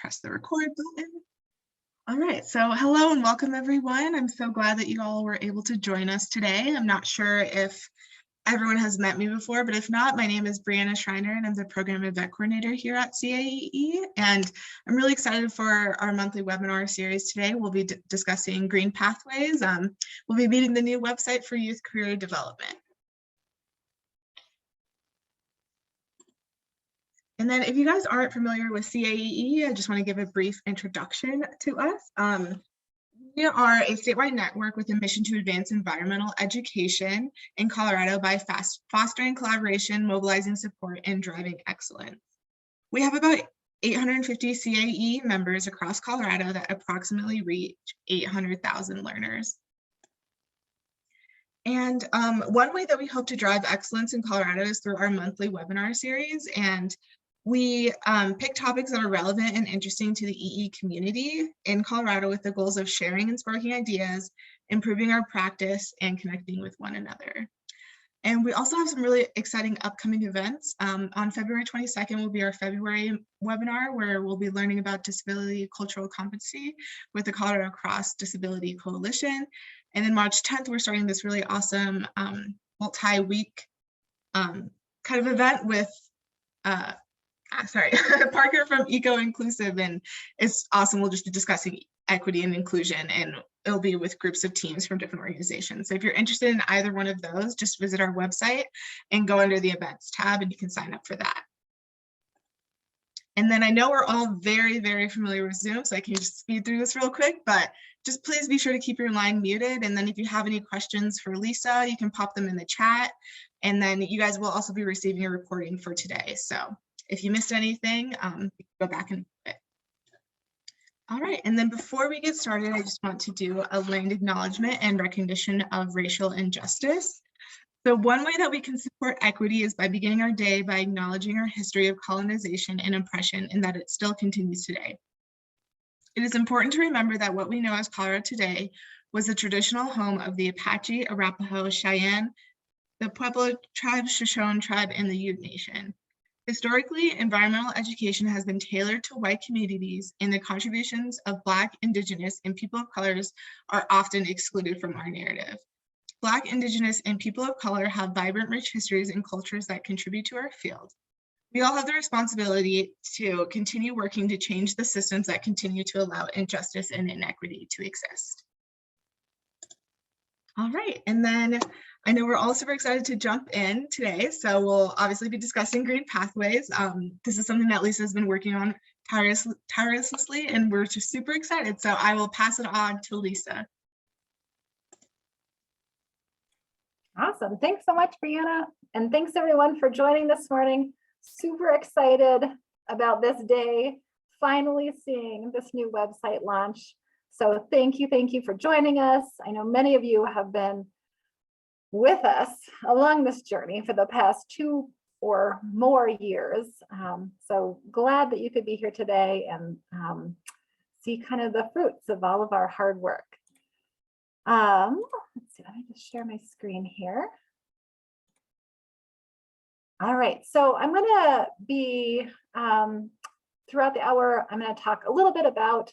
press the record button. All right, so hello and welcome everyone. I'm so glad that you all were able to join us today. I'm not sure if everyone has met me before, but if not, my name is Brianna Schreiner and I'm the Program Event Coordinator here at CAEE. And I'm really excited for our monthly webinar series today. We'll be discussing Green Pathways. We'll be meeting the new website for youth career development. And then if you guys aren't familiar with CAEE, I just want to give a brief introduction to us. We are a statewide network with a mission to advance environmental education in Colorado by fostering collaboration, mobilizing support, and driving excellence. We have about 850 CAEE members across Colorado that approximately reach 800,000 learners. And one way that we hope to drive excellence in Colorado is through our monthly webinar series. And we pick topics that are relevant and interesting to the EE community in Colorado with the goals of sharing and sparking ideas, improving our practice, and connecting with one another. And we also have some really exciting upcoming events. On February 22nd will be our February webinar where we'll be learning about disability cultural competency with the Colorado Cross Disability Coalition. And then March 10th, we're starting this really awesome multi-week kind of event with Parker from Eco Inclusive, and it's awesome. We'll just be discussing equity and inclusion, and it'll be with groups of teams from different organizations. So if you're interested in either one of those, just visit our website and go under the events tab and you can sign up for that. And then I know we're all very, very familiar with Zoom, so I can just speed through this real quick, but just please be sure to keep your line muted. And then if you have any questions for Lisa, you can pop them in the chat. And then you guys will also be receiving a recording for today. So if you missed anything, go back and do it. All right, and then before we get started, I just want to do a land acknowledgement and recognition of racial injustice. So one way that we can support equity is by beginning our day by acknowledging our history of colonization and oppression and that it still continues today. It is important to remember that what we know as Colorado today was the traditional home of the Apache, Arapaho, Cheyenne, the Pueblo tribe, Shoshone tribe, and the Ute Nation. Historically, environmental education has been tailored to white communities, and the contributions of Black, Indigenous, and people of colors are often excluded from our narrative. Black, Indigenous, and people of color have vibrant, rich histories and cultures that contribute to our field. We all have the responsibility to continue working to change the systems that continue to allow injustice and inequity to exist. All right, and then I know we're all super excited to jump in today, so we'll obviously be discussing Green Pathways. This is something that Lisa has been working on tirelessly, and we're just super excited. So I will pass it on to Lisa. Awesome, thanks so much, Brianna, and thanks everyone for joining this morning. Super excited about this day, finally seeing this new website launch. So thank you for joining us. I know many of you have been with us along this journey for the past 2 or more years. So glad that you could be here today and see kind of the fruits of all of our hard work. Let's see, let me just share my screen here. All right, so I'm gonna be, throughout the hour, I'm gonna talk a little bit about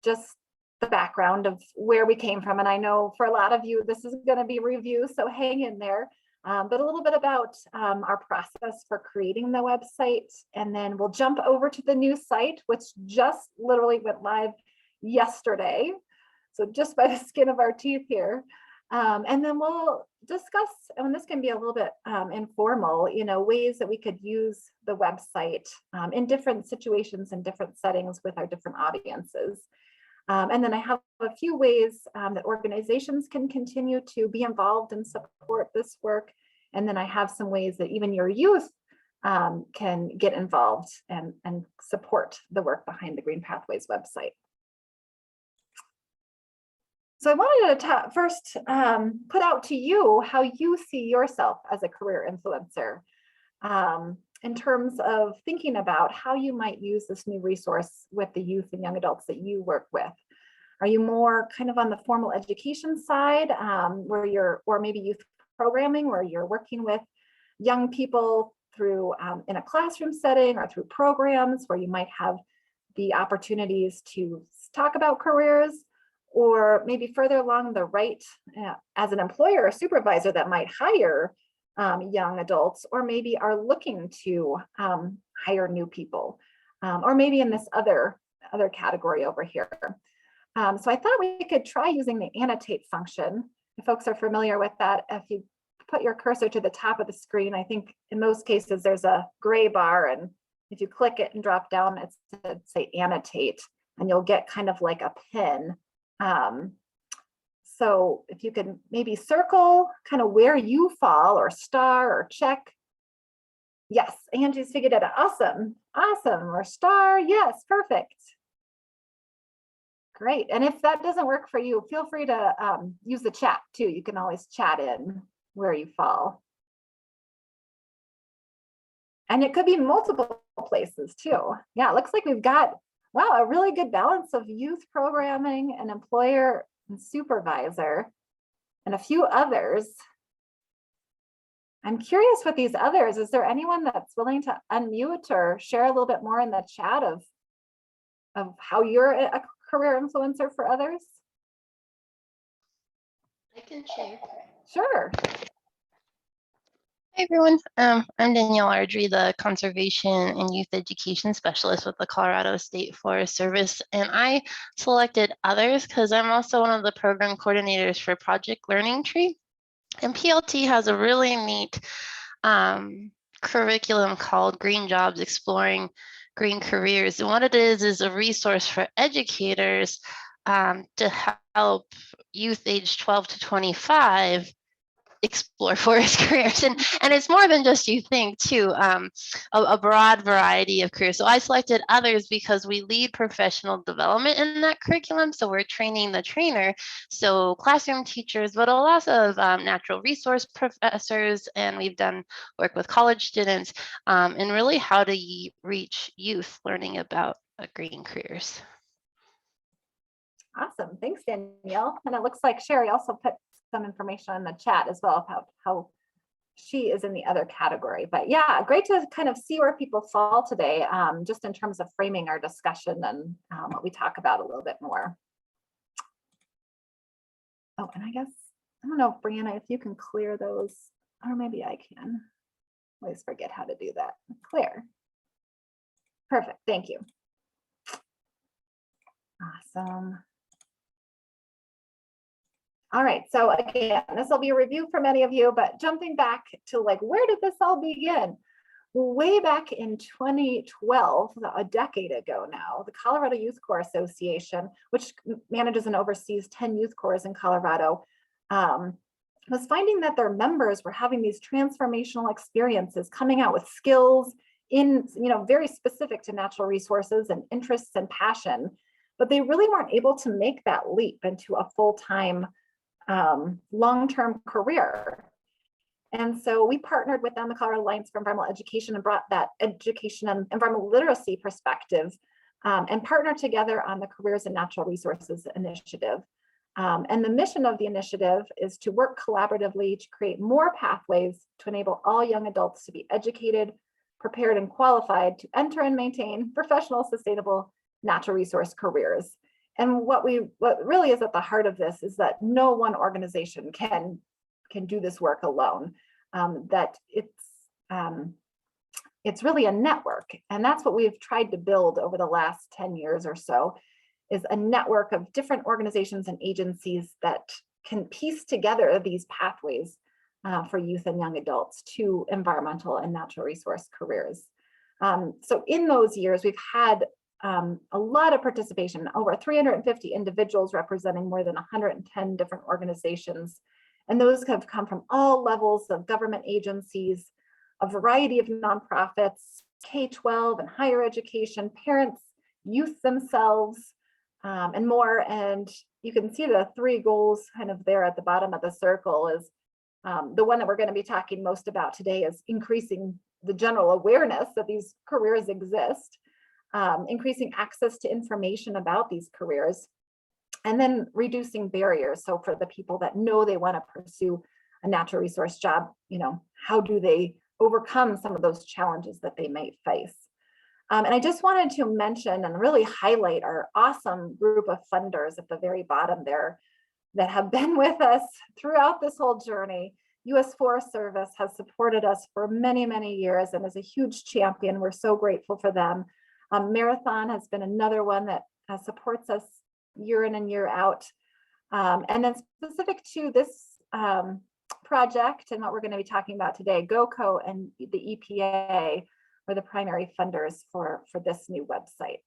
just the background of where we came from. And I know for a lot of you, this is gonna be review, so hang in there. But a little bit about our process for creating the website. And then we'll jump over to the new site, which just literally went live yesterday. So just by the skin of our teeth here. And then we'll discuss, and this can be a little bit informal, you know, ways that we could use the website in different situations and different settings with our different audiences. And then I have a few ways that organizations can continue to be involved and support this work. And then I have some ways that even your youth can get involved and support the work behind the Green Pathways website. So I wanted to first put out to you how you see yourself as a career influencer in terms of thinking about how you might use this new resource with the youth and young adults that you work with. Are you more kind of on the formal education side where you're, or maybe youth programming where you're working with young people through in a classroom setting or through programs where you might have the opportunities to talk about careers, or maybe further along the right as an employer or supervisor that might hire young adults, or maybe are looking to hire new people, or maybe in this other category over here. So I thought we could try using the annotate function. If folks are familiar with that, if you put your cursor to the top of the screen, I think in most cases there's a gray bar, and if you click it and drop down, it's say annotate, and you'll get kind of like a pin. So if you can maybe circle kind of where you fall, or star or check. Yes, Angie's figured it out. Awesome, or star, yes, perfect. Great, and if that doesn't work for you, feel free to use the chat too. You can always chat in where you fall. And it could be multiple places too. Yeah, it looks like we've got, wow, a really good balance of youth programming and employer and supervisor, and a few others. I'm curious with these others, is there anyone that's willing to unmute or share a little bit more in the chat of how you're a career influencer for others? I can share. Sure. Hi everyone, I'm Danielle Ardrey, the Conservation and Youth Education Specialist with the Colorado State Forest Service, and I selected others because I'm also one of the program coordinators for Project Learning Tree, and PLT has a really neat curriculum called Green Jobs Exploring Green Careers, and what it is a resource for educators to help youth age 12 to 25 explore forest careers, and it's more than just you think too, a broad variety of careers. So I selected others because we lead professional development in that curriculum, so we're training the trainer, so classroom teachers, but a lot of natural resource professors, and we've done work with college students, and really how to reach youth learning about green careers. Awesome, thanks Danielle. And it looks like Sherry also put some information in the chat as well about how she is in the other category. But yeah, great to kind of see where people fall today, just in terms of framing our discussion and what we talk about a little bit more. Oh, and I guess, I don't know, Brianna, if you can clear those, or maybe I can. I always forget how to do that. Clear. Perfect, thank you. Awesome. All right, so again, this will be a review for many of you, but jumping back to like, where did this all begin? Way back in 2012, a decade ago now, the Colorado Youth Corps Association, which manages and oversees 10 youth corps in Colorado, was finding that their members were having these transformational experiences, coming out with skills in, very specific to natural resources and interests and passion, but they really weren't able to make that leap into a full-time long-term career. And so we partnered with them, the Colorado Alliance for Environmental Education, and brought that education and environmental literacy perspective and partnered together on the Careers in Natural Resources initiative. And the mission of the initiative is to work collaboratively to create more pathways to enable all young adults to be educated, prepared, and qualified to enter and maintain professional, sustainable natural resource careers. And what really is at the heart of this is that no one organization can do this work alone. That it's really a network, and that's what we've tried to build over the last 10 years or so, is a network of different organizations and agencies that can piece together these pathways for youth and young adults to environmental and natural resource careers. So in those years, we've had a lot of participation, over 350 individuals representing more than 110 different organizations. And those have come from all levels of government agencies, a variety of nonprofits, K-12 and higher education, parents, youth themselves, and more. And you can see the three goals kind of there at the bottom of the circle is the one that we're going to be talking most about today is increasing the general awareness that these careers exist, increasing access to information about these careers, and then reducing barriers. So for the people that know they want to pursue a natural resource job, how do they overcome some of those challenges that they might face? And I just wanted to mention and really highlight our awesome group of funders at the very bottom there that have been with us throughout this whole journey. U.S. Forest Service has supported us for many, many years and is a huge champion. We're so grateful for them. Marathon has been another one that supports us year in and year out. And then specific to this project and what we're going to be talking about today, GOCO and the EPA are the primary funders for this new website.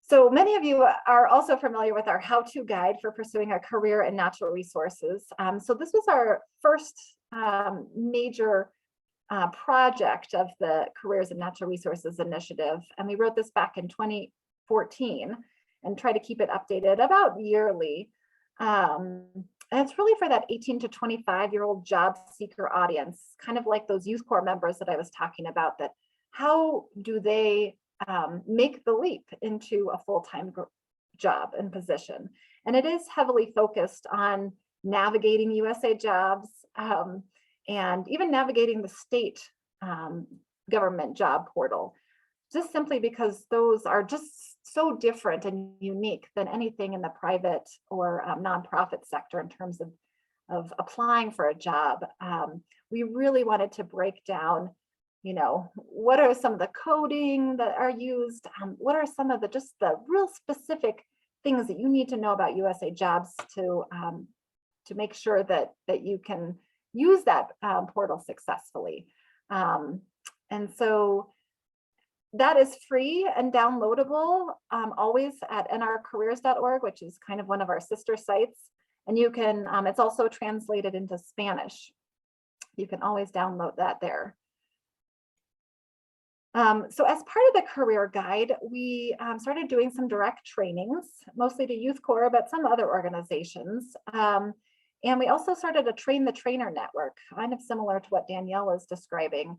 So many of you are also familiar with our how-to guide for pursuing a career in natural resources. So this was our first major project of the Careers in Natural Resources initiative. And we wrote this back in 2014 and try to keep it updated about yearly. And it's really for that 18 to 25-year-old job seeker audience, kind of like those Youth Corps members that I was talking about, that how do they make the leap into a full-time job and position. And it is heavily focused on navigating USA jobs and even navigating the state government job portal, just simply because those are just so different and unique than anything in the private or nonprofit sector in terms of applying for a job. We really wanted to break down, you know, what are some of the coding that are used? What are some of just the real specific things that you need to know about USA jobs to make sure that you can use that portal successfully. And so that is free and downloadable always at nrcareers.org, which is kind of one of our sister sites. And you can, it's also translated into Spanish. You can always download that there. So as part of the career guide, we started doing some direct trainings, mostly to Youth Corps, but some other organizations. And we also started a Train the Trainer network, kind of similar to what Danielle was describing,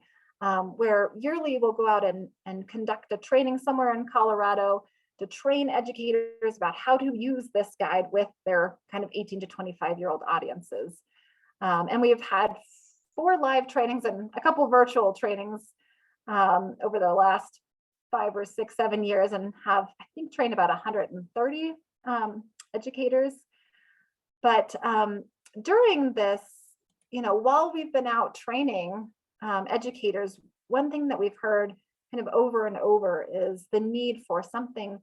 where yearly we'll go out and conduct a training somewhere in Colorado to train educators about how to use this guide with their kind of 18 to 25-year-old audiences. And we've had 4 live trainings and a couple virtual trainings over the last 5 or 6, 7 years, and have, I think, trained about 130 educators. But during this, you know, while we've been out training educators, one thing that we've heard kind of over and over is the need for something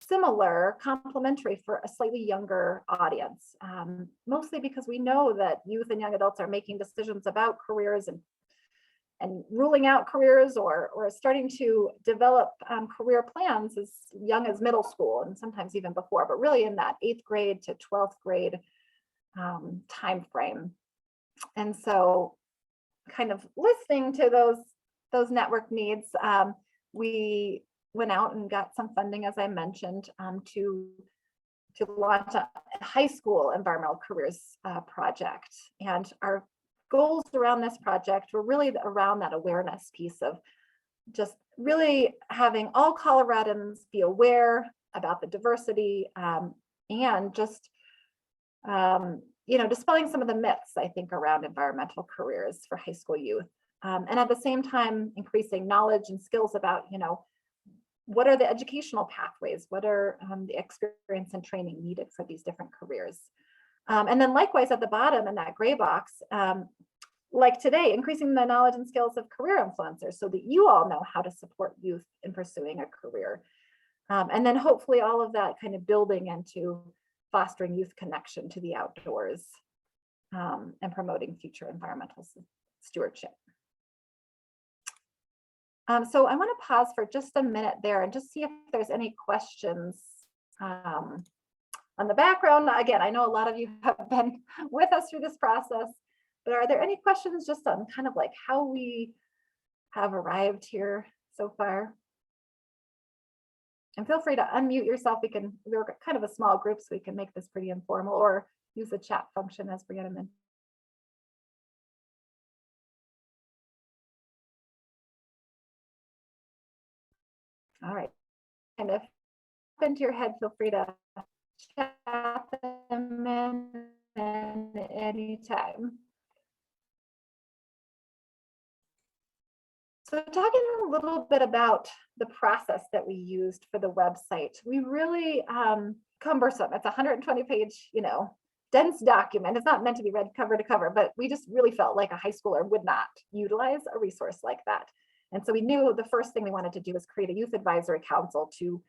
similar, complementary for a slightly younger audience, mostly because we know that youth and young adults are making decisions about careers and ruling out careers or starting to develop career plans as young as middle school and sometimes even before, but really in that 8th grade to 12th grade time frame. And so kind of listening to those network needs, we went out and got some funding, as I mentioned, to launch a high school environmental careers project. And our goals around this project were really around that awareness piece of just really having all Coloradans be aware about the diversity and just you know, dispelling some of the myths, I think, around environmental careers for high school youth. And at the same time, increasing knowledge and skills about, you know, what are the educational pathways? What are the experience and training needed for these different careers? And then likewise at the bottom in that gray box, like today, increasing the knowledge and skills of career influencers so that you all know how to support youth in pursuing a career. And then hopefully all of that kind of building into fostering youth connection to the outdoors and promoting future environmental stewardship. So I want to pause for just a minute there and just see if there's any questions on the background. Again, I know a lot of you have been with us through this process, but are there any questions just on kind of like how we have arrived here so far? And feel free to unmute yourself. We're kind of a small group, so we can make this pretty informal, or use the chat function as Brianna mentioned. All right, and if into your head, feel free to chat them in anytime. So talking a little bit about the process that we used for the website, we really cumbersome. It's a 120-page, dense document. It's not meant to be read cover to cover, but we just really felt like a high schooler would not utilize a resource like that. And so we knew the first thing we wanted to do was create a youth advisory council to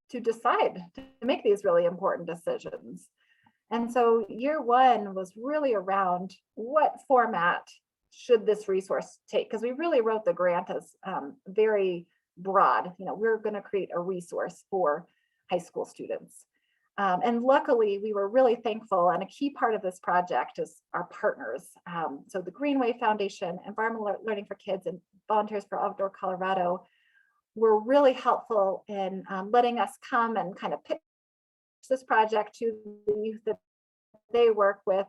decide to make these really important decisions. And so year one was really around what format should this resource take? Because we really wrote the grant as very broad. We're going to create a resource for high school students. And luckily, we were really thankful. And a key part of this project is our partners. So the Greenway Foundation, Environmental Learning for Kids, and Volunteers for Outdoor Colorado were really helpful in letting us come and kind of pitch this project to the youth that they work with.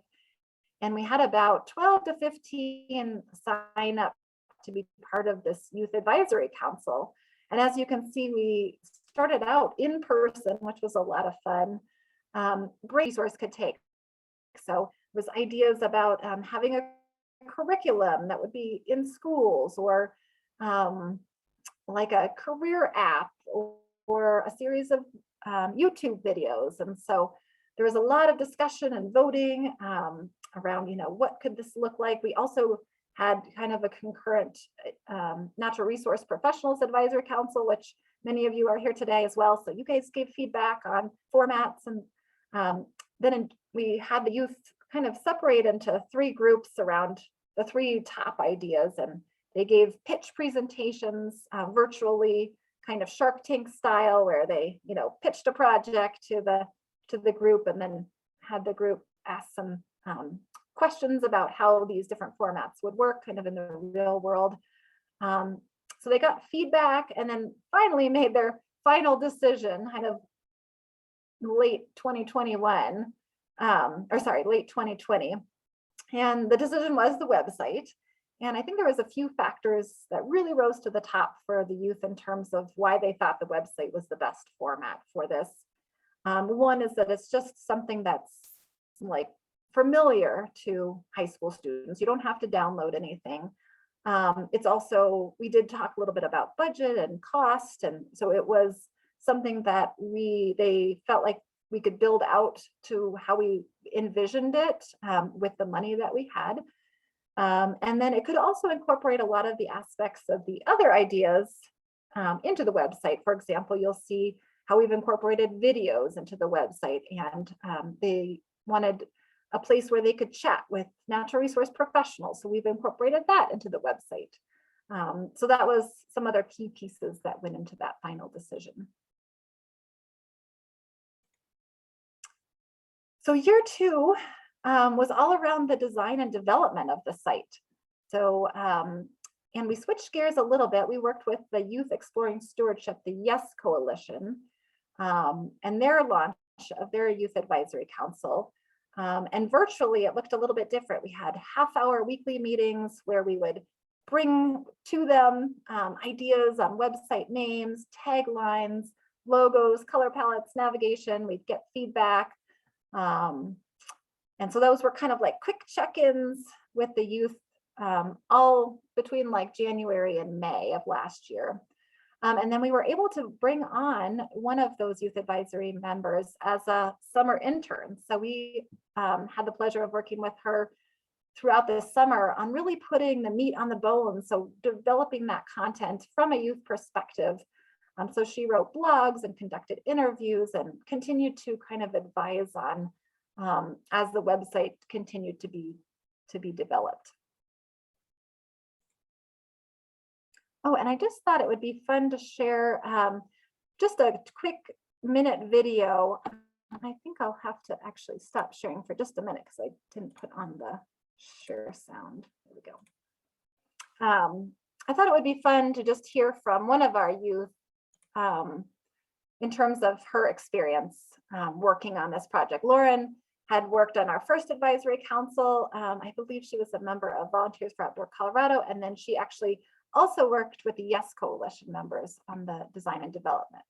And we had about 12 to 15 sign up to be part of this youth advisory council. And as you can see, we started out in person, which was a lot of fun. Great resource could take. So it was ideas about having a curriculum that would be in schools, or like a career app, or a series of YouTube videos. And so there was a lot of discussion and voting around, what could this look like? We also had kind of a concurrent Natural Resource Professionals Advisory Council, which many of you are here today as well. So you guys gave feedback on formats. And then we had the youth kind of separate into 3 groups around the 3 top ideas. And they gave pitch presentations virtually, kind of Shark Tank style, where they, pitched a project to the group, and then had the group ask some questions about how these different formats would work kind of in the real world. So they got feedback, and then finally made their final decision kind of late 2021, late 2020. And the decision was the website. And I think there was a few factors that really rose to the top for the youth in terms of why they thought the website was the best format for this. One is that it's just something that's like familiar to high school students. You don't have to download anything. It's also, we did talk a little bit about budget and cost. And so it was something that they felt like we could build out to how we envisioned it with the money that we had. And then it could also incorporate a lot of the aspects of the other ideas into the website. For example, you'll see how we've incorporated videos into the website, and they wanted a place where they could chat with natural resource professionals. So we've incorporated that into the website. So that was some other key pieces that went into that final decision. So year 2 was all around the design and development of the site. So, and we switched gears a little bit. We worked with the Youth Exploring Stewardship, the YES Coalition, and their launch of their Youth Advisory Council. And virtually, it looked a little bit different. We had half-hour weekly meetings where we would bring to them ideas on website names, taglines, logos, color palettes, navigation. We'd get feedback. And so those were kind of like quick check-ins with the youth, all between like January and May of last year. And then we were able to bring on one of those youth advisory members as a summer intern. So we had the pleasure of working with her throughout the summer on really putting the meat on the bone. So developing that content from a youth perspective. So she wrote blogs and conducted interviews and continued to kind of advise on as the website continued to be developed. Oh, and I just thought it would be fun to share just a quick minute video. I think I'll have to actually stop sharing for just a minute because I didn't put on the share sound. There we go. I thought it would be fun to just hear from one of our youth in terms of her experience working on this project. Lauren had worked on our first advisory council. I believe she was a member of Volunteers for Outdoor Colorado, and then she actually also worked with the YES Coalition members on the design and development.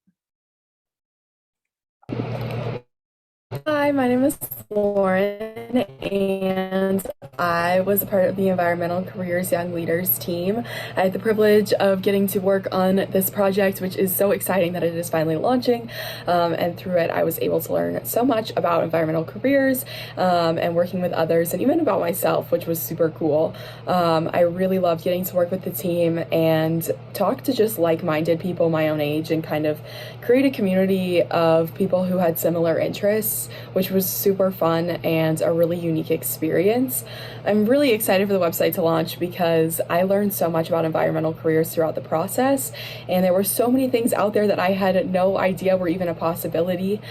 Hi, my name is Lauren, and I was a part of the Environmental Careers Young Leaders team. I had the privilege of getting to work on this project, which is so exciting that it is finally launching. And through it, I was able to learn so much about environmental careers and working with others, and even about myself, which was super cool. I really loved getting to work with the team and talk to just like-minded people my own age and kind of create a community of people who had similar interests, which was super fun and a really unique experience. I'm really excited for the website to launch because I learned so much about environmental careers throughout the process, and there were so many things out there that I had no idea were even a possibility,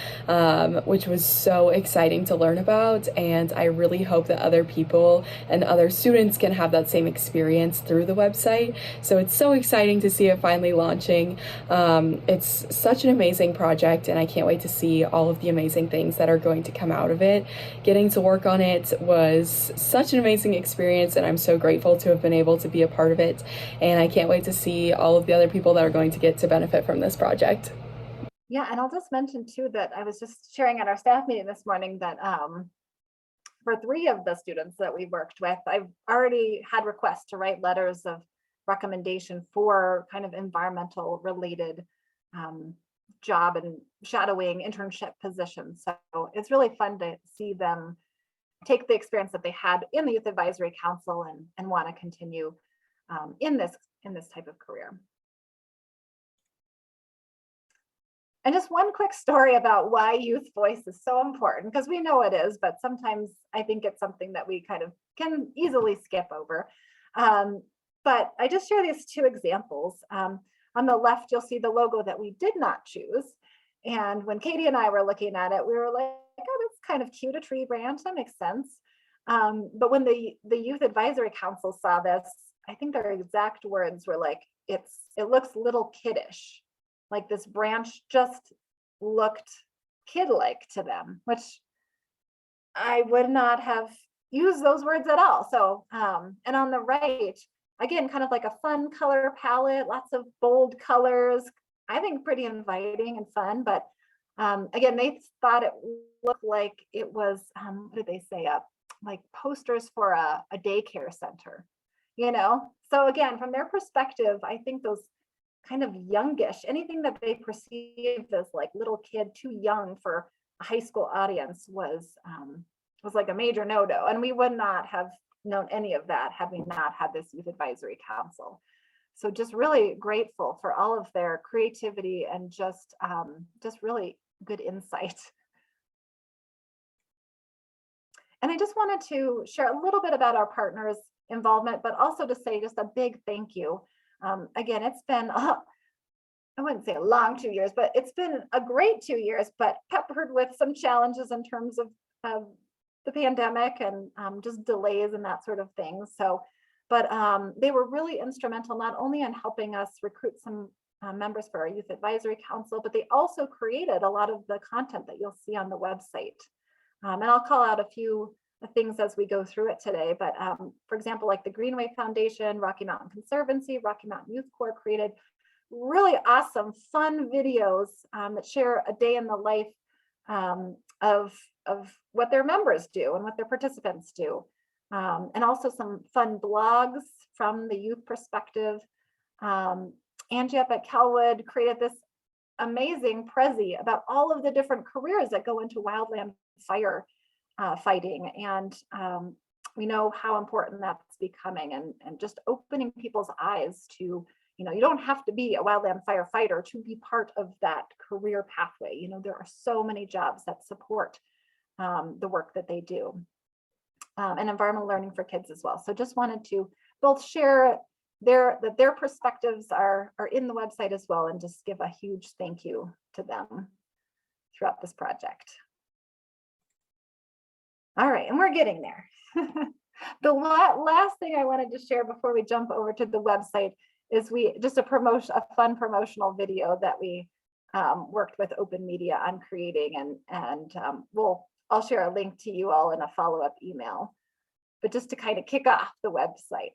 which was so exciting to learn about. And I really hope that other people and other students can have that same experience through the website. So it's so exciting to see it finally launching. It's such an amazing project, and I can't wait to see all of the amazing things that are going to come out of it. Getting to work on it was such an amazing experience, and I'm so grateful to have been able to be a part of it. And I can't wait to see all of the other people that are going to get to benefit from this project. Yeah, and I'll just mention too that I was just sharing at our staff meeting this morning that for 3 of the students that we worked with, I've already had requests to write letters of recommendation for kind of environmental related job and shadowing internship positions. So it's really fun to see them take the experience that they had in the Youth Advisory Council and want to continue in this type of career. And just one quick story about why youth voice is so important, because we know it is, but sometimes I think it's something that we kind of can easily skip over. But I just share these 2 examples. On the left, you'll see the logo that we did not choose. And when Katie and I were looking at it, we were like, oh, that's kind of cute, a tree branch, that makes sense. But when the Youth Advisory Council saw this, I think their exact words were like, it looks little kiddish. Like this branch just looked kid-like to them, which I would not have used those words at all. So, and on the right, again, kind of like a fun color palette, lots of bold colors, I think pretty inviting and fun. But again, they thought it looked like it was, what did they say, like posters for a daycare center, you know? So again, from their perspective, I think those kind of youngish, anything that they perceived as like little kid, too young for a high school audience was like a major no-no. And we would not have known any of that had we not had this Youth Advisory Council. So just really grateful for all of their creativity and just really good insight. And I just wanted to share a little bit about our partners' involvement, but also to say just a big thank you. Again, it's been, I wouldn't say a long 2 years, but it's been a great 2 years, but peppered with some challenges in terms of the pandemic and just delays and that sort of thing. So, but they were really instrumental, not only in helping us recruit some members for our Youth Advisory Council, but they also created a lot of the content that you'll see on the website. And I'll call out a few things as we go through it today. But for example, like the Greenway Foundation, Rocky Mountain Conservancy, Rocky Mountain Youth Corps created really awesome, fun videos that share a day in the life of what their members do and what their participants do. And also some fun blogs from the youth perspective. Angie up at Calwood created this amazing Prezi about all of the different careers that go into wildland fire fighting. And we know how important that's becoming and just opening people's eyes to, you know, you don't have to be a wildland firefighter to be part of that career pathway. You know, there are so many jobs that support the work that they do. And environmental learning for kids as well. So just wanted to both share their perspectives are in the website as well, and just give a huge thank you to them throughout this project. All right, and we're getting there. The last thing I wanted to share before we jump over to the website is a fun promotional video that we worked with Open Media on creating, and I'll share a link to you all in a follow-up email, but just to kind of kick off the website.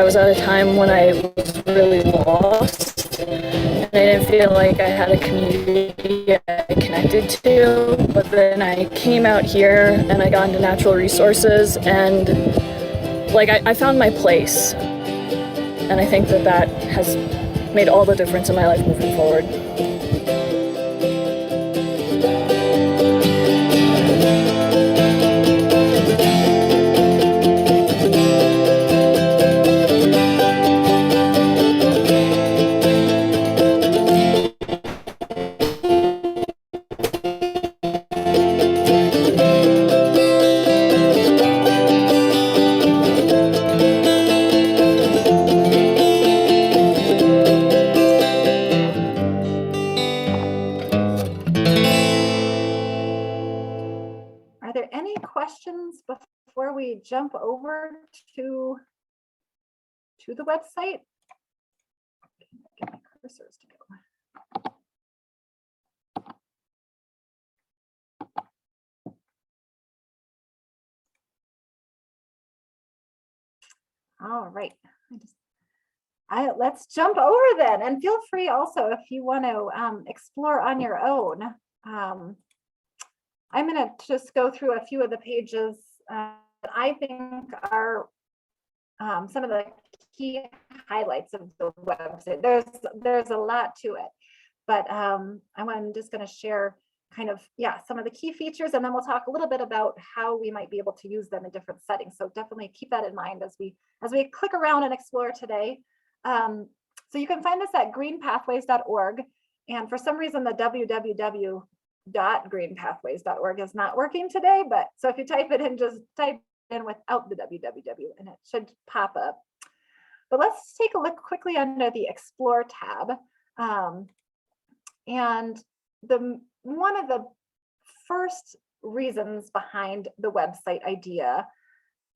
was at a time when I was really lost, and I didn't feel like I had a community I connected to. But then I came out here and I got into natural resources, and like I found my place. And I think that that has made all the difference in my life moving forward. Are there any questions before we jump over to the website? Get my cursors to go. All right. Let's jump over then, and feel free also if you want to explore on your own. I'm going to just go through a few of the pages that I think are some of the key highlights of the website. There's a lot to it, but I'm just going to share kind of, some of the key features, and then we'll talk a little bit about how we might be able to use them in different settings. So definitely keep that in mind as we click around and explore today. So you can find this at greenpathways.org, and for some reason the www.greenpathways.org is not working today, but so if you type it in, just type in without the www and it should pop up. But let's take a look quickly under the Explore tab. And one of the first reasons behind the website idea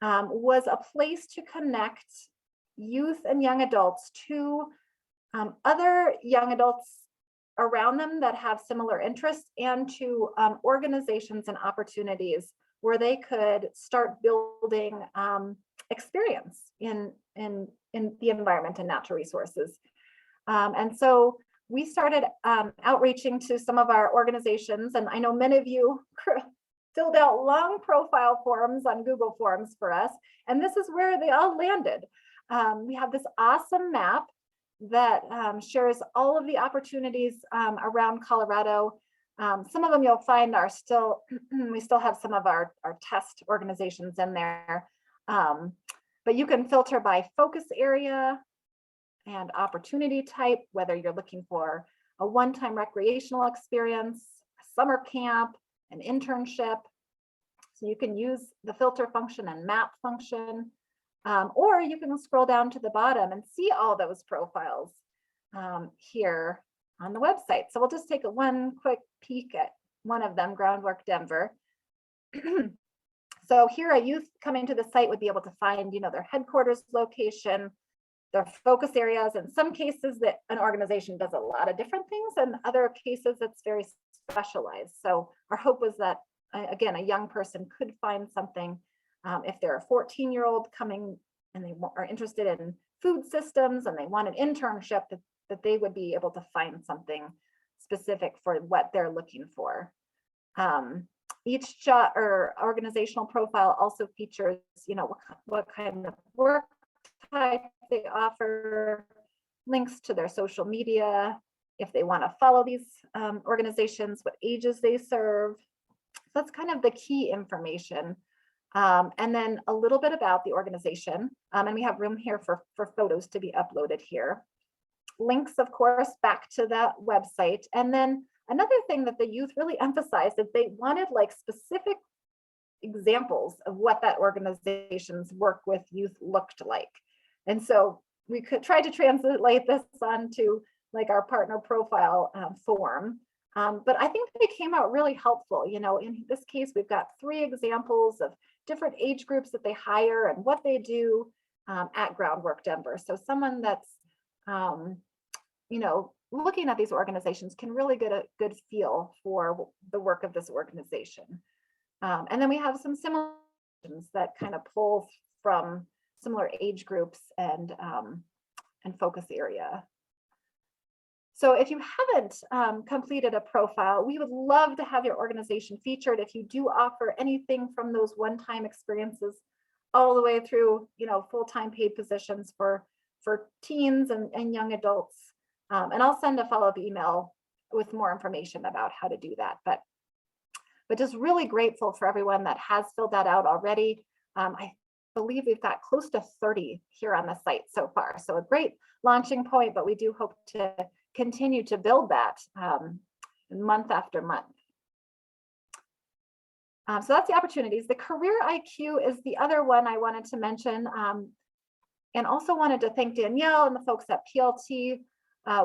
was a place to connect youth and young adults to other young adults around them that have similar interests, and to organizations and opportunities where they could start building experience in the environment and natural resources. And so we started outreaching to some of our organizations, and I know many of you filled out long profile forms on Google Forms for us, and this is where they all landed. We have this awesome map that shares all of the opportunities around Colorado. Some of them you'll find are still, we still have some of our test organizations in there, but you can filter by focus area and opportunity type, whether you're looking for a one-time recreational experience, a summer camp, an internship. So you can use the filter function and map function, or you can scroll down to the bottom and see all those profiles here on the website. So we'll just take one quick peek at one of them, Groundwork Denver. So here a youth coming to the site would be able to find, their headquarters location, their focus areas. In some cases that an organization does a lot of different things, and other cases it's very specialized. So our hope was that, again, a young person could find something. If they're a 14-year-old coming and they are interested in food systems and they want an internship, that they would be able to find something specific for what they're looking for. Each job or organizational profile also features, what kind of work type they offer, links to their social media, if they want to follow these organizations, what ages they serve. So that's kind of the key information. And then a little bit about the organization. And we have room here for photos to be uploaded here. Links, of course, back to that website. And then another thing that the youth really emphasized is they wanted like specific examples of what that organization's work with youth looked like. And so we could try to translate this onto like our partner profile form. But I think they came out really helpful. In this case, we've got 3 examples of different age groups that they hire and what they do at Groundwork Denver. So someone that's, looking at these organizations can really get a good feel for the work of this organization. And then we have some similarities that kind of pull from similar age groups and focus area. So if you haven't completed a profile, we would love to have your organization featured. If you do offer anything from those one-time experiences all the way through, full-time paid positions for teens and young adults. And I'll send a follow-up email with more information about how to do that. But just really grateful for everyone that has filled that out already. I believe we've got close to 30 here on the site so far. So a great launching point, but we do hope to continue to build that month after month. So that's the opportunities. The Career IQ is the other one I wanted to mention, and also wanted to thank Danielle and the folks at PLT.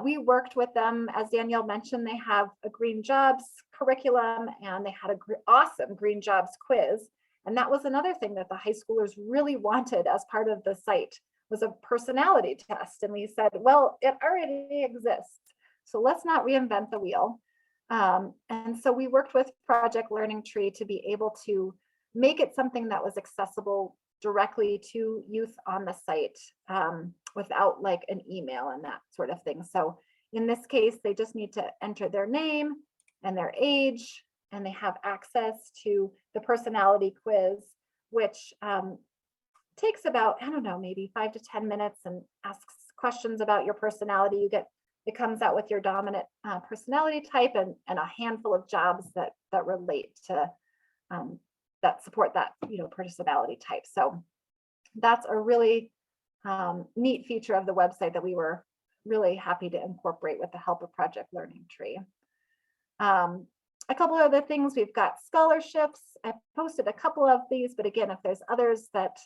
We worked with them, as Danielle mentioned, they have a Green Jobs curriculum and they had an awesome Green Jobs quiz. And that was another thing that the high schoolers really wanted as part of the site, was a personality test. And we said, well, it already exists, so let's not reinvent the wheel. And so we worked with Project Learning Tree to be able to make it something that was accessible directly to youth on the site without like an email and that sort of thing. So in this case, they just need to enter their name and their age, and they have access to the personality quiz, which takes about, I don't know, maybe 5 to 10 minutes and asks questions about your personality. It comes out with your dominant personality type and a handful of jobs that relate to that support that personality type. So that's a really neat feature of the website that we were really happy to incorporate with the help of Project Learning Tree. A couple of other things, we've got scholarships. I posted a couple of these, but again, if there's others that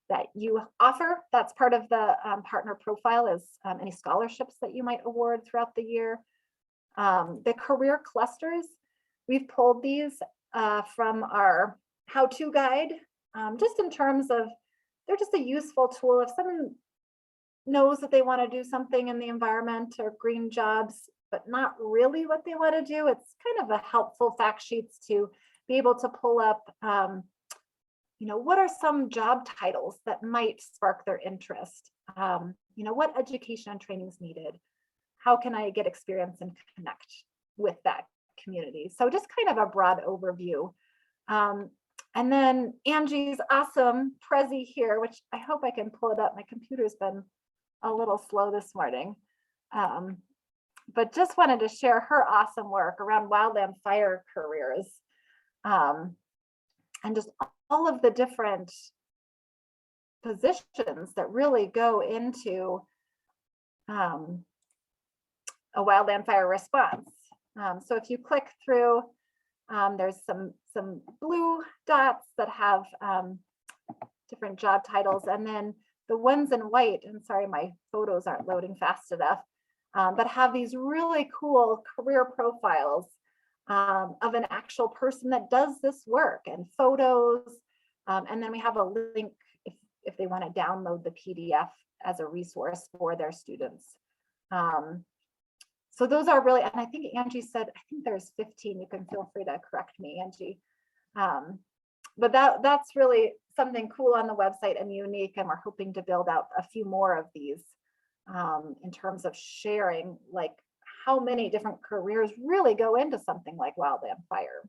that you offer, that's part of the partner profile, is any scholarships that you might award throughout the year. The career clusters, we've pulled these from our how-to guide, just in terms of, they're just a useful tool. If someone knows that they want to do something in the environment or green jobs, but not really what they want to do, it's kind of a helpful fact sheets to be able to pull up, what are some job titles that might spark their interest? What education and training is needed? How can I get experience and connect with that community? So just kind of a broad overview. And then Angie's awesome Prezi here, which I hope I can pull it up. My computer's been a little slow this morning. But just wanted to share her awesome work around wildland fire careers. And just all of the different positions that really go into a wildland fire response. So if you click through, there's some blue dots that have different job titles, and then the ones in white, and sorry, my photos aren't loading fast enough, but have these really cool career profiles of an actual person that does this work, and photos. And then we have a link if they want to download the PDF as a resource for their students. So those are really, and I think Angie said, I think there's 15. You can feel free to correct me, Angie. But that's really something cool on the website and unique, and we're hoping to build out a few more of these in terms of sharing, like how many different careers really go into something like wildland fire.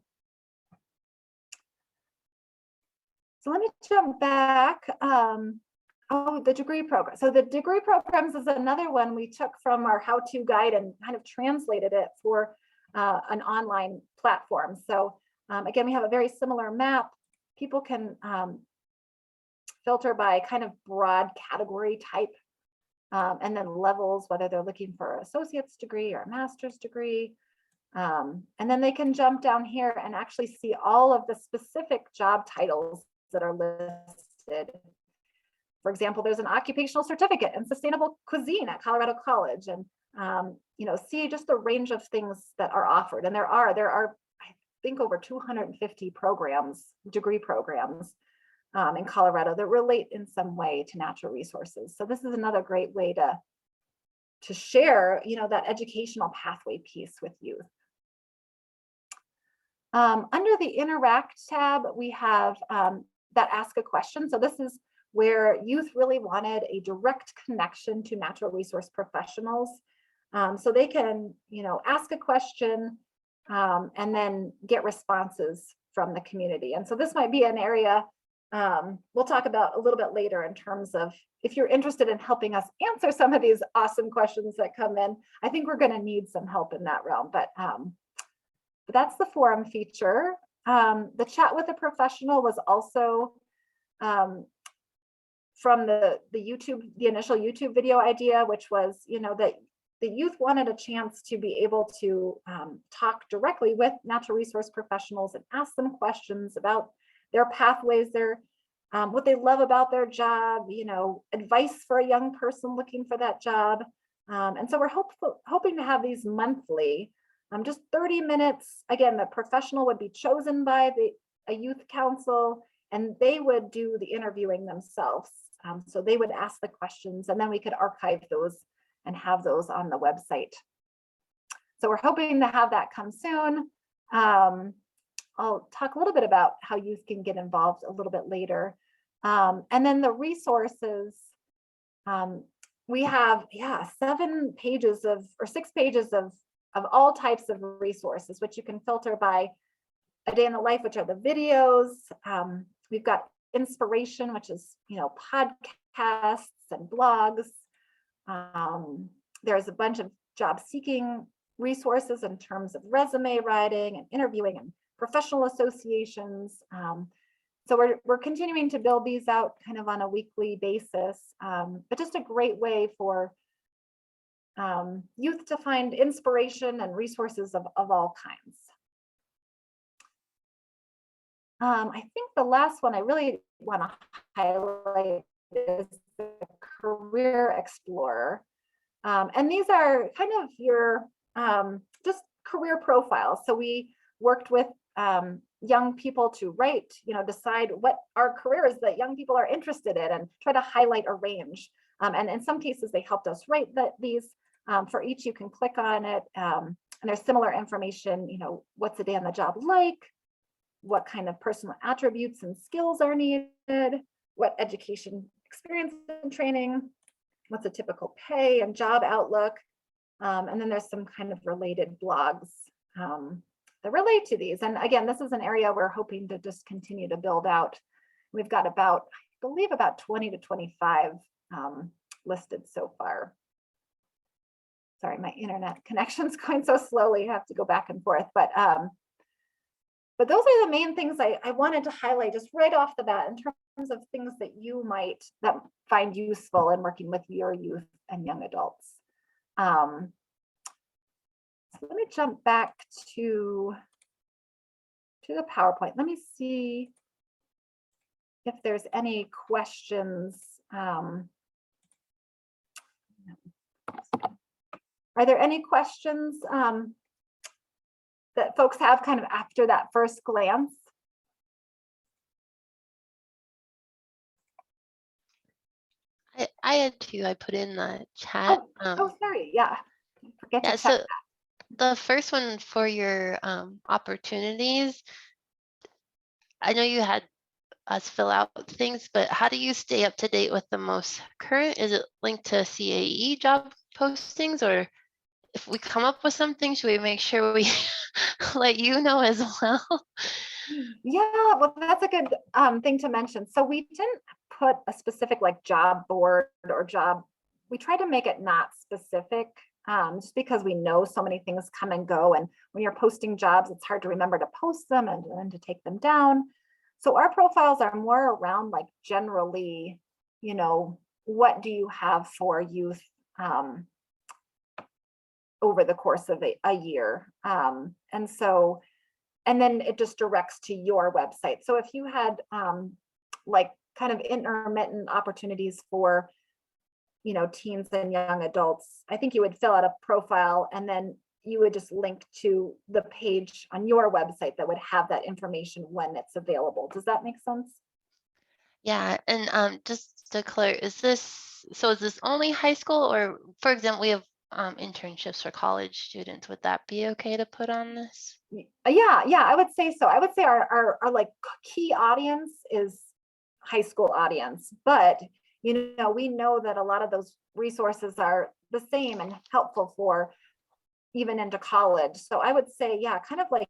So let me jump back. Oh, the degree program. So the degree programs is another one we took from our how-to guide and kind of translated it for an online platform. So again, we have a very similar map. People can filter by kind of broad category type, and then levels, whether they're looking for an associate's degree or a master's degree. And then they can jump down here and actually see all of the specific job titles that are listed. For example, there's an occupational certificate in sustainable cuisine at Colorado College, and see just the range of things that are offered. And there are I think over 250 programs, degree programs in Colorado that relate in some way to natural resources. So this is another great way to share, that educational pathway piece with youth. Under the Interact tab, we have that ask a question. So this is where youth really wanted a direct connection to natural resource professionals. So they can, ask a question and then get responses from the community. And so this might be an area we'll talk about a little bit later in terms of if you're interested in helping us answer some of these awesome questions that come in. I think we're going to need some help in that realm, but that's the forum feature. The chat with a professional was also from the initial YouTube video idea, which was, that the youth wanted a chance to be able to talk directly with natural resource professionals and ask them questions about their pathways, what they love about their job, advice for a young person looking for that job. And so we're hoping to have these monthly, just 30 minutes. Again, the professional would be chosen by a youth council, and they would do the interviewing themselves. So they would ask the questions, and then we could archive those and have those on the website. So we're hoping to have that come soon. I'll talk a little bit about how youth can get involved a little bit later. And then the resources, we have 6 pages of all types of resources, which you can filter by a day in the life, which are the videos. We've got inspiration, which is, podcasts and blogs. There's a bunch of job seeking resources in terms of resume writing and interviewing and professional associations. So we're continuing to build these out kind of on a weekly basis, but just a great way for youth to find inspiration and resources of all kinds. I think the last one I really want to highlight is the Career Explorer. And these are kind of your just career profiles. So we worked with young people to write, decide what are careers that young people are interested in and try to highlight a range. And in some cases, they helped us write these. For each, you can click on it, and there's similar information, what's a day on the job like, what kind of personal attributes and skills are needed, what education experience and training, what's a typical pay and job outlook. And then there's some kind of related blogs that relate to these. And again, this is an area we're hoping to just continue to build out. We've got about 20 to 25 listed so far. Sorry, my internet connection's going so slowly. I have to go back and forth. But those are the main things I wanted to highlight just right off the bat in terms of things that you might find useful in working with your youth and young adults. So let me jump back to the PowerPoint. Let me see if there's any questions. Are there any questions that folks have kind of after that first glance? I had two I put in the chat. Sorry, yeah. Forget to check so that. the first one for your opportunities, I know you had us fill out things, but how do you stay up to date with the most current? Is it linked to CAEE job postings, or if we come up with something, should we make sure we let you know as well? Yeah, well, that's a good thing to mention. So we didn't put a specific job board or job. We try to make it not specific, just because we know so many things come and go. And when you're posting jobs, it's hard to remember to post them and to take them down. So our profiles are more around generally, what do you have for youth over the course of a year. And then it just directs to your website. So if you had kind of intermittent opportunities for, teens and young adults, I think you would fill out a profile and then you would just link to the page on your website that would have that information when it's available. Does that make sense? Yeah, and just to clear, is this only high school, or for example, we have internships for college students? Would that be okay to put on this? Yeah, I would say so. I would say our key audience is high school audience, but you know, we know that a lot of those resources are the same and helpful for even into college. So I would say, yeah, kind of like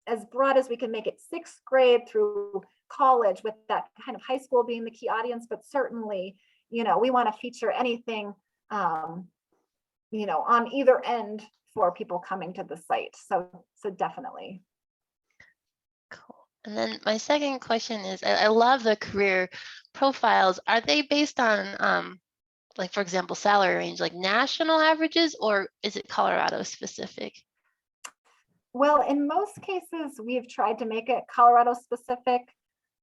as broad as we can make it, 6th grade through college, with that kind of high school being the key audience, but certainly, you know, we want to feature anything, you know, on either end for people coming to the site. So definitely. Cool. And then my second question is, I love the career profiles. Are they based on, like, for example, salary range, like national averages, or is it Colorado specific? Well, in most cases, we've tried to make it Colorado specific.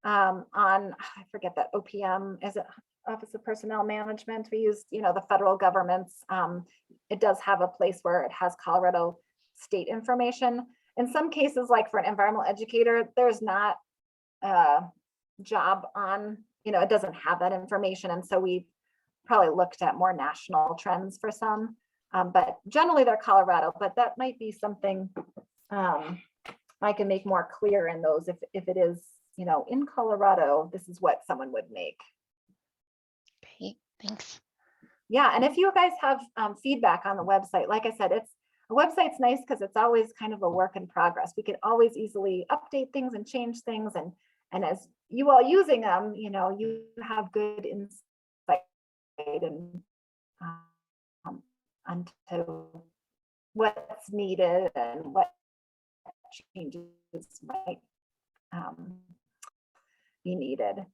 On, I forget that OPM, is it Office of Personnel Management? We use, you know, the federal government's, it does have a place where it has Colorado state information. In some cases, like for an environmental educator, there's not a job on, you know, it doesn't have that information. And so we probably looked at more national trends for some, but generally they're Colorado, but that might be something I can make more clear in those if it is, you know, in Colorado, this is what someone would make. Great, thanks. Yeah, and if you guys have feedback on the website, like I said, the website's nice because it's always kind of a work in progress. We can always easily update things and change things, and as you all using them, you know, you have good insight and onto what's needed and what changes might be needed.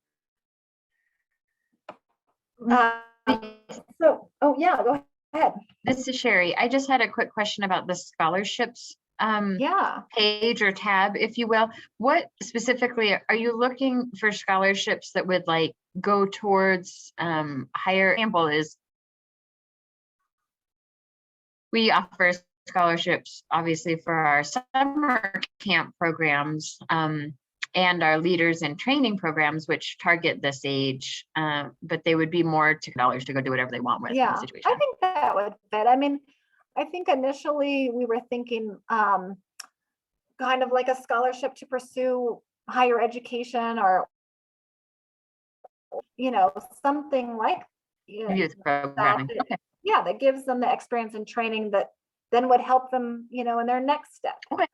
So, oh yeah, go ahead. This is Sherry. I just had a quick question about the scholarships Yeah. page or tab, if you will. What specifically are you looking for scholarships that would like go towards higher? Example is we offer scholarships obviously for our summer camp programs and our leaders in training programs, which target this age, but they would be more $2 to go do whatever they want with. Yeah, in the situation. I think that would fit. I mean, I think initially we were thinking kind of like a scholarship to pursue higher education, or, you know, something like, you know, Youth programming. that, Okay. yeah, that gives them the experience and training that then would help them, you know, in their next step. Okay.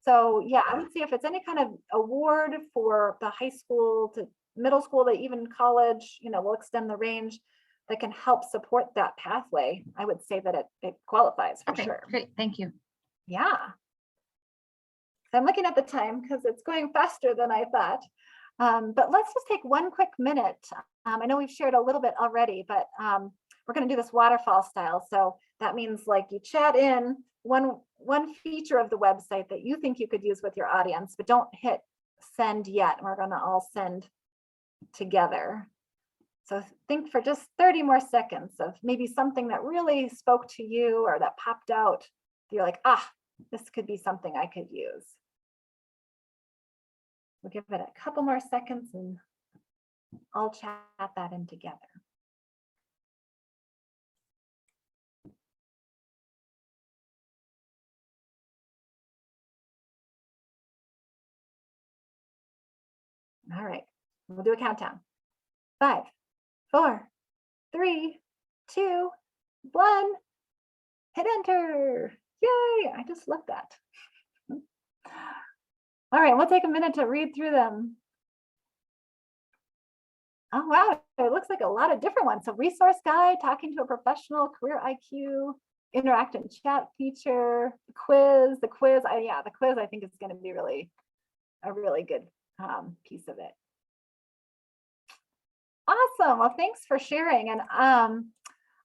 So yeah, I would say if it's any kind of award for the high school to middle school to even college, you know, we'll extend the range that can help support that pathway. I would say that it qualifies for Okay, sure. great, thank you. Yeah. So I'm looking at the time because it's going faster than I thought. But let's just take one quick minute. I know we've shared a little bit already, but we're going to do this waterfall style. So that means like you chat in one feature of the website that you think you could use with your audience, but don't hit send yet. We're going to all send together. So think for just 30 more seconds of maybe something that really spoke to you or that popped out. You're like, ah, this could be something I could use. We'll give it a couple more seconds and I'll chat that in together. All right, we'll do a countdown. 5, 4, 3, 2, 1. Hit enter. Yay, I just love that. All right, we'll take a minute to read through them. Oh, wow, it looks like a lot of different ones. So resource guide, talking to a professional, career IQ, interact and chat feature, the quiz, yeah, the quiz I think is going to be a really good piece of it. Awesome. Well, thanks for sharing. And I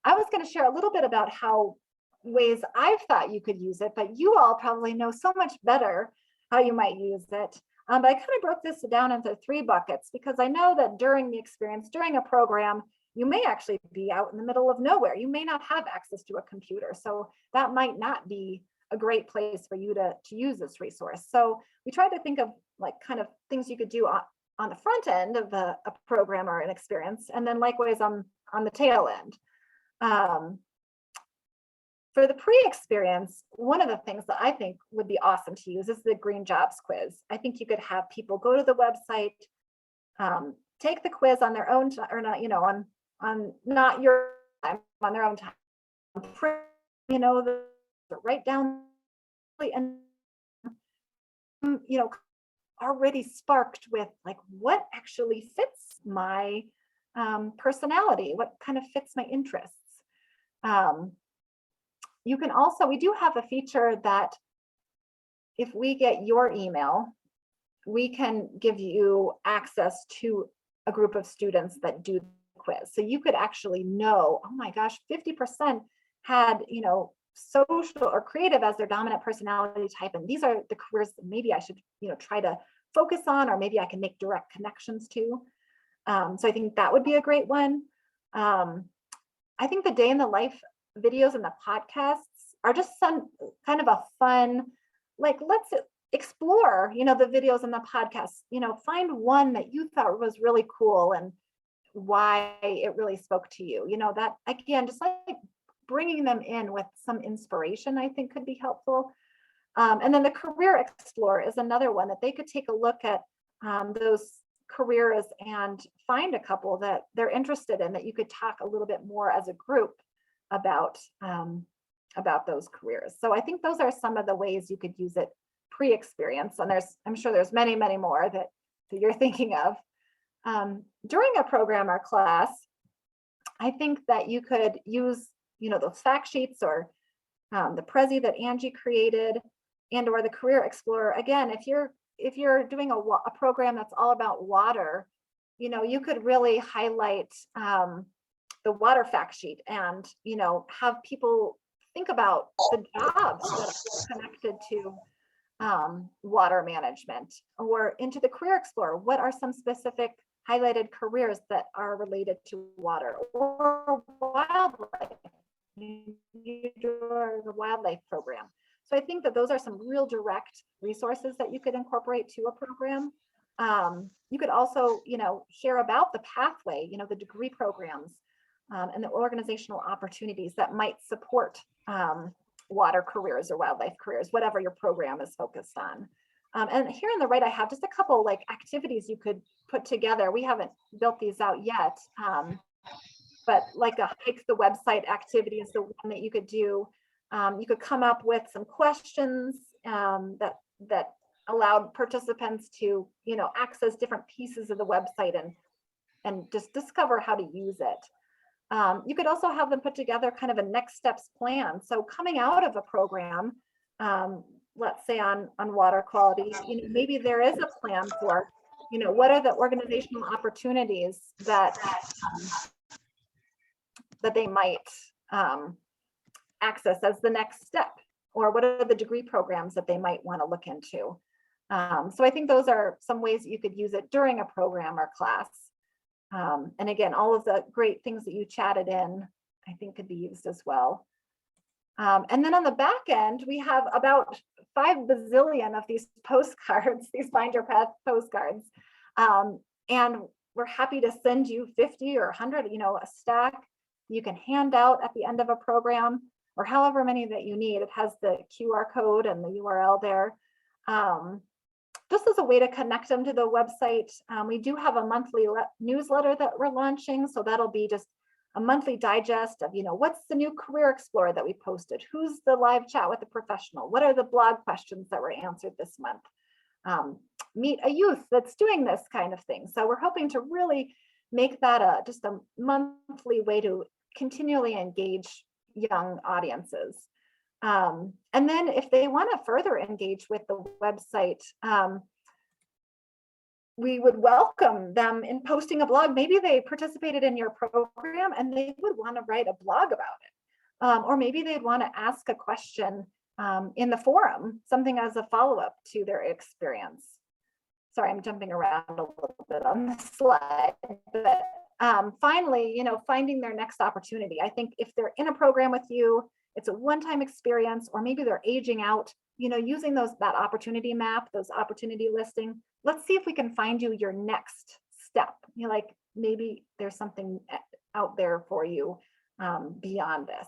was going to share a little bit about how ways I've thought you could use it, but you all probably know so much better how you might use it. But I kind of broke this down into 3 buckets because I know that during the experience, during a program, you may actually be out in the middle of nowhere. You may not have access to a computer. So that might not be a great place for you to use this resource. So we tried to think of like kind of things you could do on the front end of a program or an experience, and then likewise on the tail end. For the pre-experience, one of the things that I think would be awesome to use is the Green Jobs quiz. I think you could have people go to the website, take the quiz on their own time, or not, on not your time, on their own time. Write down and already sparked with like what actually fits my personality, what kind of fits my interests. You can also, we do have a feature that if we get your email, we can give you access to a group of students that do the quiz. So you could actually know, oh my gosh, 50% had, social or creative as their dominant personality type. And these are the careers that maybe I should, try to focus on, or maybe I can make direct connections to. So I think that would be a great one. I think the day in the life videos and the podcasts are just some kind of a fun, like, let's explore, the videos and the podcasts, find one that you thought was really cool and why it really spoke to you, that again, just like bringing them in with some inspiration, I think could be helpful. And then the Career Explorer is another one that they could take a look at those careers and find a couple that they're interested in, that you could talk a little bit more as a group about those careers. So I think those are some of the ways you could use it pre-experience. And I'm sure there's many, many more that you're thinking of. During a program or class, I think that you could use, those fact sheets or the Prezi that Angie created, and or the Career Explorer. Again, if you're doing a program that's all about water, you could really highlight the water fact sheet and, have people think about the jobs that are connected to water management. Or into the Career Explorer, what are some specific highlighted careers that are related to water or wildlife? The wildlife program. So I think that those are some real direct resources that you could incorporate to a program. You could also, share about the pathway, the degree programs and the organizational opportunities that might support water careers or wildlife careers, whatever your program is focused on. And here on the right, I have just a couple like activities you could put together. We haven't built these out yet. But like a hike the website activity is the one that you could do. You could come up with some questions that allowed participants to, access different pieces of the website and just discover how to use it. You could also have them put together kind of a next steps plan. So coming out of a program, let's say on water quality, maybe there is a plan for, what are the organizational opportunities that they might access as the next step, or what are the degree programs that they might want to look into. So I think those are some ways that you could use it during a program or class. And again, all of the great things that you chatted in, I think could be used as well. And then on the back end, we have about 5 bazillion of these postcards, these Find Your Path postcards. And we're happy to send you 50 or 100, a stack you can hand out at the end of a program, or however many that you need. It has the QR code and the URL there. Just as a way to connect them to the website. We do have a monthly newsletter that we're launching. So that'll be just a monthly digest of, what's the new Career Explorer that we posted? Who's the live chat with the professional? What are the blog questions that were answered this month? Meet a youth that's doing this kind of thing. So we're hoping to really make that just a monthly way to continually engage young audiences. And then if they want to further engage with the website, we would welcome them in posting a blog. Maybe they participated in your program and they would want to write a blog about it. Or maybe they'd want to ask a question in the forum, something as a follow-up to their experience. Sorry, I'm jumping around a little bit on the slide, but finally, finding their next opportunity. I think if they're in a program with you, it's a one-time experience, or maybe they're aging out, using that opportunity map, those opportunity listing. Let's see if we can find you your next step. Like maybe there's something out there for you beyond this.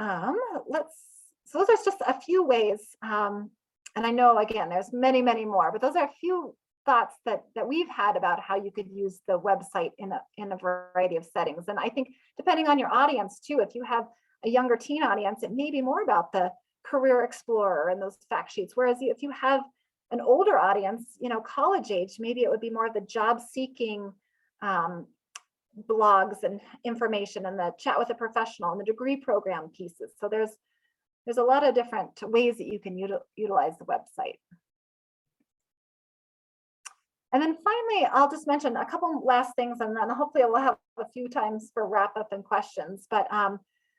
So those are just a few ways. And I know, again, there's many, many more, but those are a few thoughts that we've had about how you could use the website in a variety of settings. And I think depending on your audience too, if you have a younger teen audience, it may be more about the Career Explorer and those fact sheets. Whereas if you have an older audience, college age, maybe it would be more of the job seeking blogs and information and the chat with a professional and the degree program pieces. So there's a lot of different ways that you can utilize the website. And then finally, I'll just mention a couple last things, and then hopefully we'll have a few times for wrap up and questions. But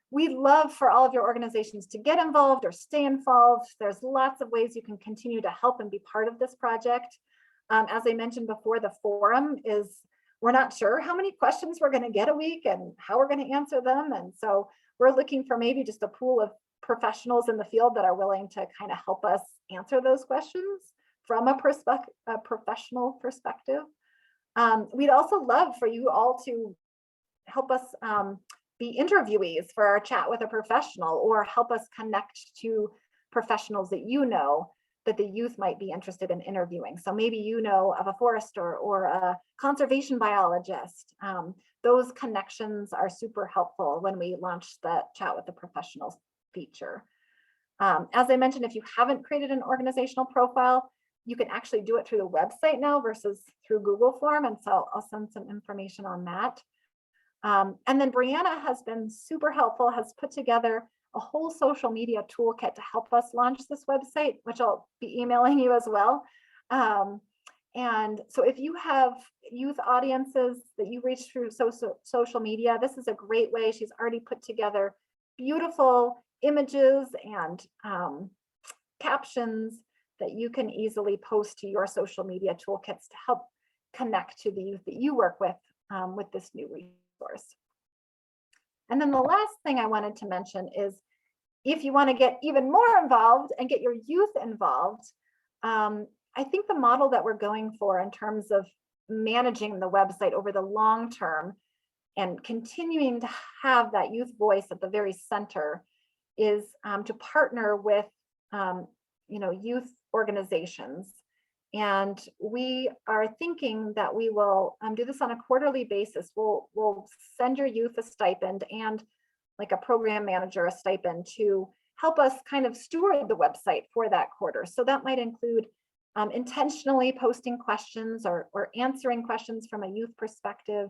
we'd love for all of your organizations to get involved or stay involved. There's lots of ways you can continue to help and be part of this project. As I mentioned before, the forum is, we're not sure how many questions we're going to get a week and how we're going to answer them. And so we're looking for maybe just a pool of professionals in the field that are willing to kind of help us answer those questions from a professional perspective. We'd also love for you all to help us be interviewees for our chat with a professional, or help us connect to professionals that that the youth might be interested in interviewing. So maybe of a forester or a conservation biologist. Those connections are super helpful when we launch the chat with the professionals feature. As I mentioned, if you haven't created an organizational profile, you can actually do it through the website now versus through Google Form. And so I'll send some information on that. And then Brianna has been super helpful, has put together a whole social media toolkit to help us launch this website, which I'll be emailing you as well. And so if you have youth audiences that you reach through social media, this is a great way. She's already put together beautiful images and captions that you can easily post to your social media toolkits to help connect to the youth that you work with this new resource. And then the last thing I wanted to mention is, if you want to get even more involved and get your youth involved, I think the model that we're going for in terms of managing the website over the long term and continuing to have that youth voice at the very center is to partner with youth organizations. And we are thinking that we will do this on a quarterly basis. We'll send your youth a stipend and like a program manager a stipend to help us kind of steward the website for that quarter. So that might include intentionally posting questions or answering questions from a youth perspective.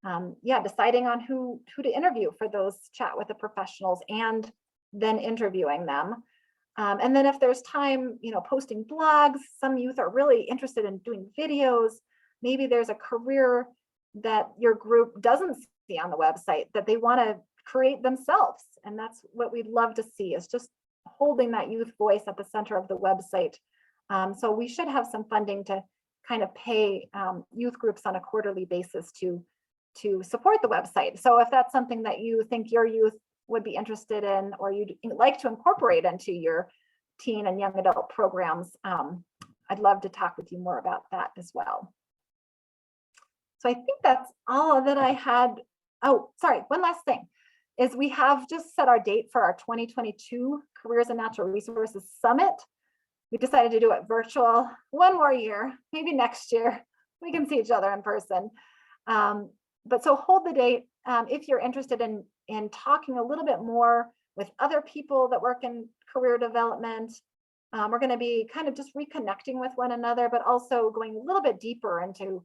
Deciding on who to interview for those chat with the professionals and then interviewing them. And then if there's time, posting blogs. Some youth are really interested in doing videos. Maybe there's a career that your group doesn't see on the website that they want to create themselves. And that's what we'd love to see, is just holding that youth voice at the center of the website. So we should have some funding to kind of pay youth groups on a quarterly basis to support the website. So if that's something that you think your youth would be interested in, or you'd like to incorporate into your teen and young adult programs, I'd love to talk with you more about that as well. So I think that's all that I had. Oh, sorry, one last thing is we have just set our date for our 2022 Careers in Natural Resources Summit. We decided to do it virtual one more year, maybe next year we can see each other in person. But so hold the date if you're interested in talking a little bit more with other people that work in career development. We're going to be kind of just reconnecting with one another, but also going a little bit deeper into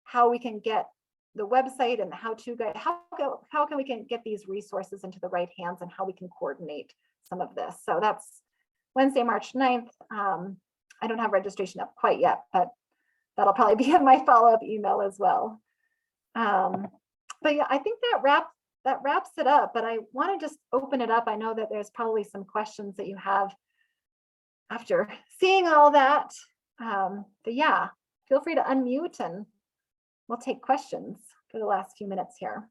how we can get the website and how can we can get these resources into the right hands and how we can coordinate some of this. So that's Wednesday, March 9th. I don't have registration up quite yet, but that'll probably be in my follow-up email as well. But yeah, I think that wraps it up, but I want to just open it up. I know that there's probably some questions that you have after seeing all that. But yeah, feel free to unmute and we'll take questions for the last few minutes here.